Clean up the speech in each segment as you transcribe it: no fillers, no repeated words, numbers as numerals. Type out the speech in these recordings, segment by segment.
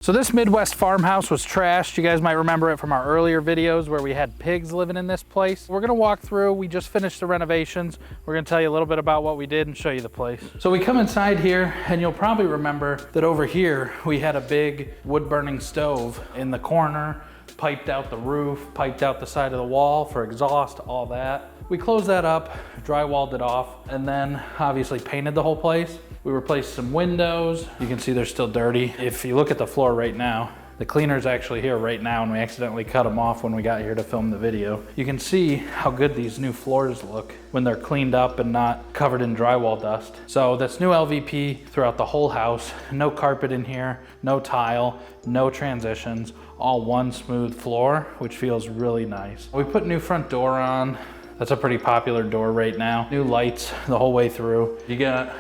So this Midwest farmhouse was trashed. You guys might remember it from our earlier videos where we had pigs living in this place. We're gonna walk through, we just finished the renovations. We're gonna tell you a little bit about what we did and show you the place. So we come inside here and you'll probably remember that over here we had a big wood burning stove in the corner, piped out the roof, piped out the side of the wall for exhaust, all that. We closed that up, drywalled it off, and then obviously painted the whole place. We replaced some windows. You can see they're still dirty. If you look at the floor right now, the cleaner's actually here right now and we accidentally cut them off when we got here to film the video. You can see how good these new floors look when they're cleaned up and not covered in drywall dust. So that's new LVP throughout the whole house. No carpet in here, no tile, no transitions, all one smooth floor, which feels really nice. We put new front door on. That's a pretty popular door right now. New lights the whole way through. You got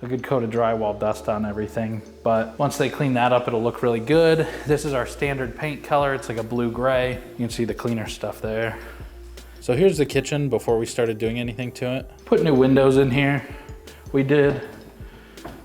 a good coat of drywall dust on everything, but once they clean that up, it'll look really good. This is our standard paint color. It's like a blue-gray. You can see the cleaner stuff there. So here's the kitchen before we started doing anything to it. Put new windows in here. We did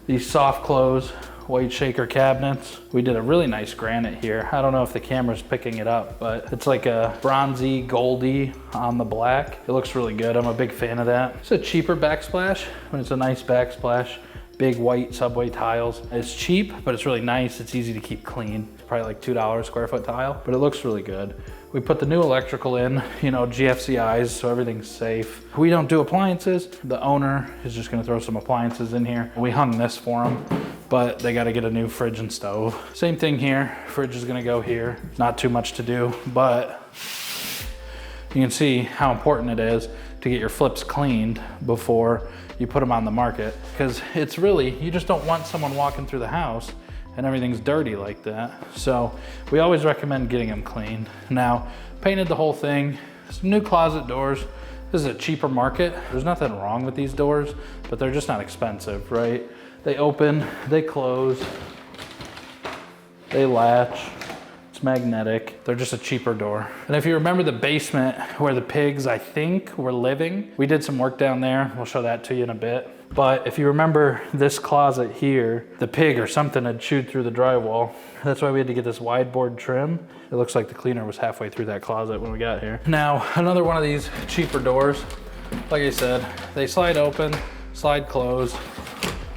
these soft close white shaker cabinets. We did a really nice granite here. I don't know if the camera's picking it up, but it's like a bronzy, goldy on the black. It looks really good. I'm a big fan of that. It's a cheaper backsplash, but it's a nice backsplash. Big white subway tiles. It's cheap, but it's really nice. It's easy to keep clean. It's probably like $2 square foot tile, but it looks really good. We put the new electrical in, you know, GFCIs, so everything's safe. We don't do appliances. The owner is just gonna throw some appliances in here. We hung this for them, but they gotta get a new fridge and stove. Same thing here, fridge is gonna go here. Not too much to do, but you can see how important it is to get your flips cleaned before you put them on the market. Because it's really, you just don't want someone walking through the house and everything's dirty like that. So we always recommend getting them cleaned. Now, painted the whole thing, some new closet doors. This is a cheaper market. There's nothing wrong with these doors, but they're just not expensive, right? They open, they close, they latch. It's magnetic. They're just a cheaper door. And if you remember the basement where the pigs, I think, were living, we did some work down there. We'll show that to you in a bit. But if you remember this closet here, the pig or something had chewed through the drywall. That's why we had to get this wide board trim. It looks like the cleaner was halfway through that closet when we got here. Now, another one of these cheaper doors, like I said, they slide open, slide close.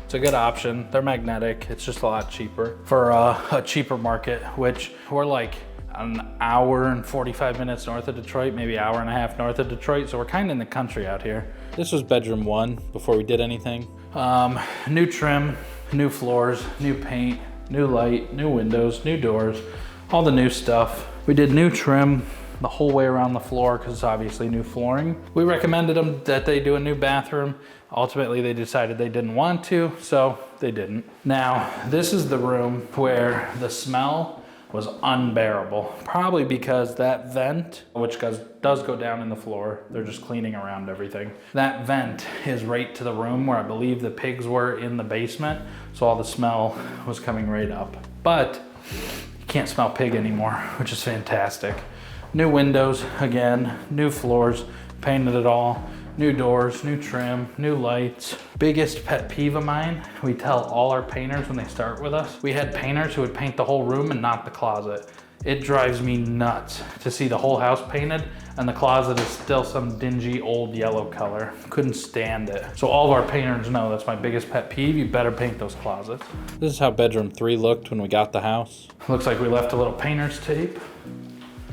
It's a good option. They're magnetic. It's just a lot cheaper for a cheaper market, which we're like an hour and 45 minutes north of Detroit, maybe hour and a half north of Detroit. So we're kind of in the country out here. This was bedroom one before we did anything. New trim, new floors, new paint, new light, new windows, new doors, all the new stuff. We did new trim the whole way around the floor because it's obviously new flooring. We recommended them that they do a new bathroom. Ultimately, they decided they didn't want to, so they didn't. Now, this is the room where the smell was unbearable. Probably because that vent, which does go down in the floor, they're just cleaning around everything. That vent is right to the room where I believe the pigs were in the basement, so all the smell was coming right up. But you can't smell pig anymore, which is fantastic. New windows, again, new floors, painted it all. New doors, new trim, new lights. Biggest pet peeve of mine, we tell all our painters when they start with us. We had painters who would paint the whole room and not the closet. It drives me nuts to see the whole house painted and the closet is still some dingy old yellow color. Couldn't stand it. So all of our painters know that's my biggest pet peeve. You better paint those closets. This is how bedroom 3 looked when we got the house. Looks like we left a little painter's tape.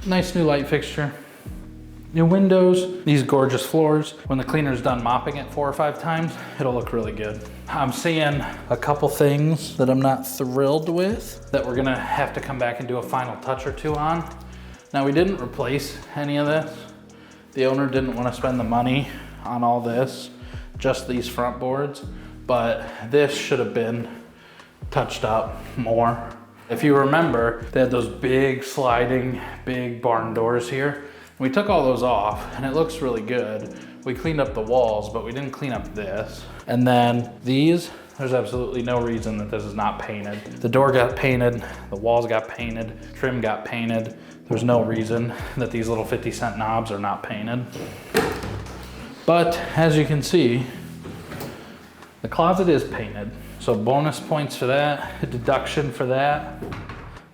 Nice new light fixture. New windows, these gorgeous floors. When the cleaner's done mopping it 4 or 5 times, it'll look really good. I'm seeing a couple things that I'm not thrilled with that we're gonna have to come back and do a final touch or two on. Now, we didn't replace any of this. The owner didn't want to spend the money on all this, just these front boards, but this should have been touched up more. If you remember, they had those big sliding, big barn doors here. We took all those off and it looks really good. We cleaned up the walls, but we didn't clean up this. And then these, there's absolutely no reason that this is not painted. The door got painted, the walls got painted, trim got painted. There's no reason that these little 50-cent knobs are not painted. But as you can see, the closet is painted. So bonus points for that, a deduction for that.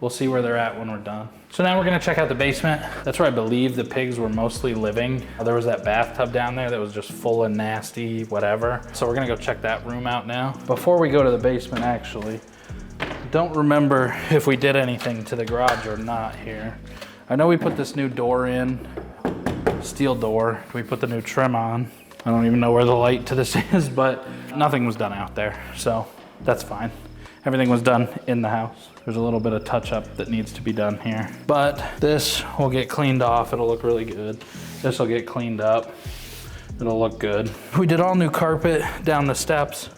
we'll see where they're at when we're done. So now we're gonna check out the basement. That's where I believe the pigs were mostly living. There was that bathtub down there that was just full of nasty whatever. So we're gonna go check that room out now. Before we go to the basement, actually, don't remember if we did anything to the garage or not here. I know we put this new door in, steel door. We put the new trim on. I don't even know where the light to this is, but nothing was done out there, so that's fine. Everything was done in the house. There's a little bit of touch up that needs to be done here. But this will get cleaned off. It'll look really good. This will get cleaned up. It'll look good. We did all new carpet down the steps.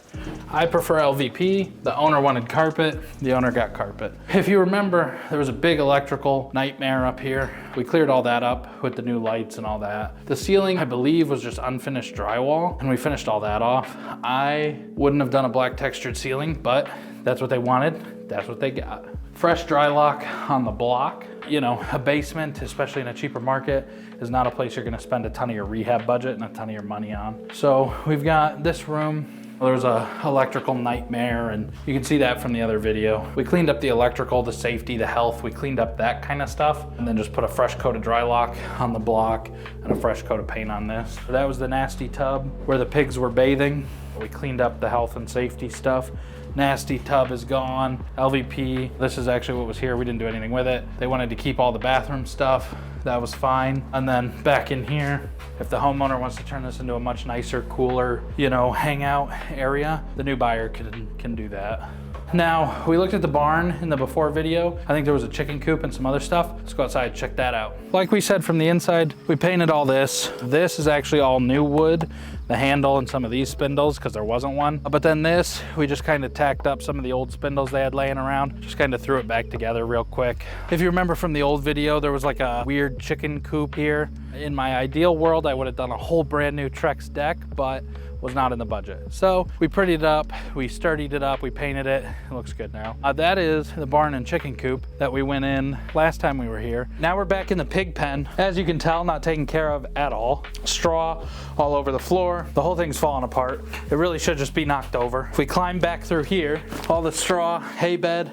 I prefer LVP. The owner wanted carpet. The owner got carpet. If you remember, there was a big electrical nightmare up here. We cleared all that up with the new lights and all that. The ceiling, I believe, was just unfinished drywall, and we finished all that off. I wouldn't have done a black textured ceiling, but that's what they wanted. That's what they got. Fresh dry lock on the block. You know, a basement, especially in a cheaper market, is not a place you're gonna spend a ton of your rehab budget and a ton of your money on. So we've got this room. There was a electrical nightmare, and you can see that from the other video. We cleaned up the electrical, the safety, the health. We cleaned up that kind of stuff, and then just put a fresh coat of dry lock on the block and a fresh coat of paint on this. So that was the nasty tub where the pigs were bathing. We cleaned up the health and safety stuff. Nasty tub is gone. LVP, this is actually what was here. We didn't do anything with it. They wanted to keep all the bathroom stuff. That was fine. And then back in here, if the homeowner wants to turn this into a much nicer, cooler, you know, hangout area, the new buyer can do that. Now, we looked at the barn in the before video. I think there was a chicken coop and some other stuff. Let's go outside and check that out. Like we said from the inside, we painted all this. This is actually all new wood, the handle and some of these spindles, because there wasn't one. But then this, we just kind of tacked up some of the old spindles they had laying around. Just kind of threw it back together real quick. If you remember from the old video, there was like a weird chicken coop here. In my ideal world, I would have done a whole brand new Trex deck, but was not in the budget. So we prettied it up, we sturdied it up, we painted it. It looks good now. That is the barn and chicken coop that we went in last time we were here. Now we're back in the pig pen. As you can tell, not taken care of at all. Straw all over the floor. The whole thing's falling apart. It really should just be knocked over. If we climb back through here, all the straw, hay bed,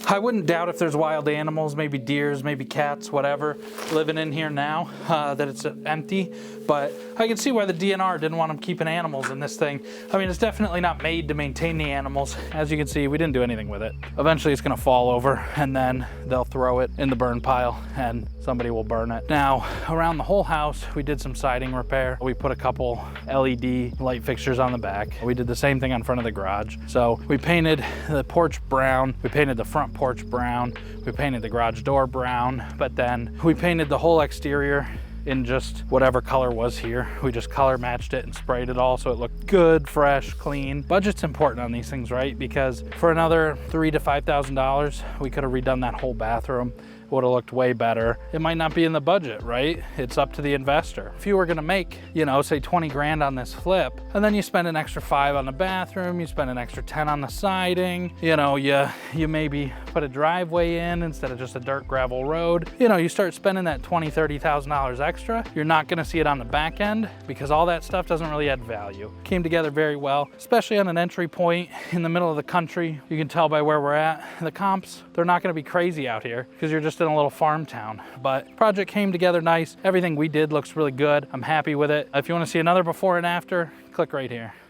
I wouldn't doubt if there's wild animals, maybe deers, maybe cats, whatever, living in here now, that it's empty. But I can see why the DNR didn't want them keeping animals in this thing. I mean, it's definitely not made to maintain the animals. As you can see, we didn't do anything with it. Eventually it's gonna fall over, and then they'll throw it in the burn pile and somebody will burn it. Now, around the whole house, we did some siding repair. We put a couple LED light fixtures on the back. We did the same thing on front of the garage. So we painted the porch brown, we painted the front porch brown, we painted the garage door brown, but then we painted the whole exterior in just whatever color was here. We just color matched it and sprayed it all so it looked good, fresh, clean. Budget's important on these things, right? Because for another $3,000 to $5,000, we could have redone that whole bathroom. Would have looked way better. It might not be in the budget, right? It's up to the investor. If you were gonna make, you know, say 20 grand on this flip, and then you spend an extra 5 on the bathroom, you spend an extra 10 on the siding, you know, you maybe put a driveway in instead of just a dirt gravel road. You know, you start spending that $20,000, $30,000 extra, you're not gonna see it on the back end because all that stuff doesn't really add value. Came together very well, especially on an entry point in the middle of the country. You can tell by where we're at. The comps, they're not gonna be crazy out here because you're just in a little farm town, but project came together nice. Everything we did looks really good. I'm happy with it. If you want to see another before and after, click right here.